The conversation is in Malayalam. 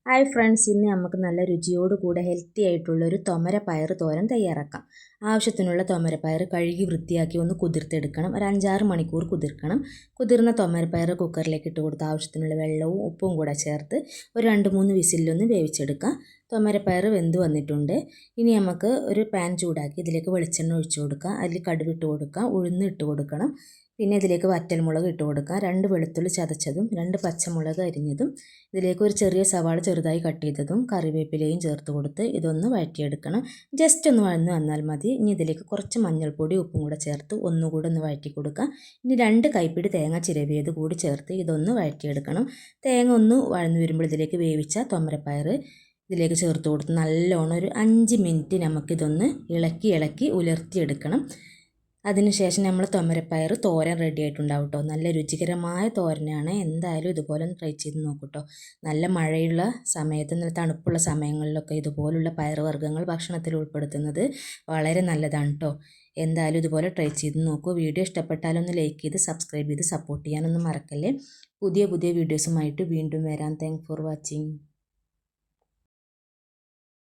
ഹായ് ഫ്രണ്ട്സ്, ഇന്ന് നമുക്ക് നല്ല രുചിയോടുകൂടെ ഹെൽത്തി ആയിട്ടുള്ളൊരു പയർ തോരൻ തയ്യാറാക്കാം. ആവശ്യത്തിനുള്ള പയർ കഴുകി വൃത്തിയാക്കി ഒന്ന് കുതിർത്തെടുക്കണം. ഒരു 5-6 മണിക്കൂർ കുതിർക്കണം. കുതിർന്ന പയർ കുക്കറിലേക്ക് ഇട്ട് കൊടുത്ത് ആവശ്യത്തിനുള്ള വെള്ളവും ഉപ്പും കൂടെ ചേർത്ത് ഒരു 2-3 വിസിലൊന്ന് വേവിച്ചെടുക്കാം. പയർ വെന്ത് വന്നിട്ടുണ്ട്. ഇനി നമുക്ക് ഒരു പാൻ ചൂടാക്കി ഇതിലേക്ക് വെളിച്ചെണ്ണ ഒഴിച്ചു കൊടുക്കാം. അതിൽ കടുക് ഇട്ട് കൊടുക്കാം, ഉഴുന്ന് ഇട്ട് കൊടുക്കണം. പിന്നെ ഇതിലേക്ക് വറ്റൽമുളക് ഇട്ട് കൊടുക്കുക, 2 വെളുത്തുള്ളി ചതച്ചതും 2 പച്ചമുളക് അരിഞ്ഞതും, ഇതിലേക്ക് ഒരു ചെറിയ സവാള ചെറുതായി കട്ട് ചെയ്തതും കറിവേപ്പിലയും ചേർത്ത് കൊടുത്ത് ഇതൊന്ന് വഴറ്റിയെടുക്കണം. ജസ്റ്റ് ഒന്ന് വഴന്ന് വന്നാൽ മതി. ഇനി ഇതിലേക്ക് കുറച്ച് മഞ്ഞൾപ്പൊടി ഉപ്പും കൂടെ ചേർത്ത് ഒന്നുകൂടെ ഒന്ന് വഴറ്റി കൊടുക്കുക. ഇനി 2 കൈപ്പിടി തേങ്ങ ചിരവിയത് കൂടി ചേർത്ത് ഇതൊന്ന് വഴറ്റിയെടുക്കണം. തേങ്ങ ഒന്ന് വഴന്ന് വരുമ്പോൾ ഇതിലേക്ക് വേവിച്ച പയർ ഇതിലേക്ക് ചേർത്ത് കൊടുത്ത് നല്ലോണം ഒരു 5 മിനിറ്റ് നമുക്കിതൊന്ന് ഇളക്കി ഉലർത്തിയെടുക്കണം. അതിനുശേഷം നമ്മൾ പയർ തോരൻ റെഡി ആയിട്ടുണ്ടാവും കേട്ടോ. നല്ല രുചികരമായ തോരനാണ്. എന്തായാലും ഇതുപോലെ ഒന്ന് ട്രൈ ചെയ്ത് നോക്കൂട്ടോ. നല്ല മഴയുള്ള സമയത്ത്, നല്ല തണുപ്പുള്ള സമയങ്ങളിലൊക്കെ ഇതുപോലുള്ള പയറുവർഗ്ഗങ്ങൾ ഭക്ഷണത്തിൽ ഉൾപ്പെടുത്തുന്നത് വളരെ നല്ലതാണ് കേട്ടോ. എന്തായാലും ഇതുപോലെ ട്രൈ ചെയ്ത് നോക്കൂ. വീഡിയോ ഇഷ്ടപ്പെട്ടാലൊന്ന് ലൈക്ക് ചെയ്ത് സബ്സ്ക്രൈബ് ചെയ്ത് സപ്പോർട്ട് ചെയ്യാനൊന്നും മറക്കല്ലേ. പുതിയ വീഡിയോസുമായിട്ട് വീണ്ടും വരാം. Thank for watching.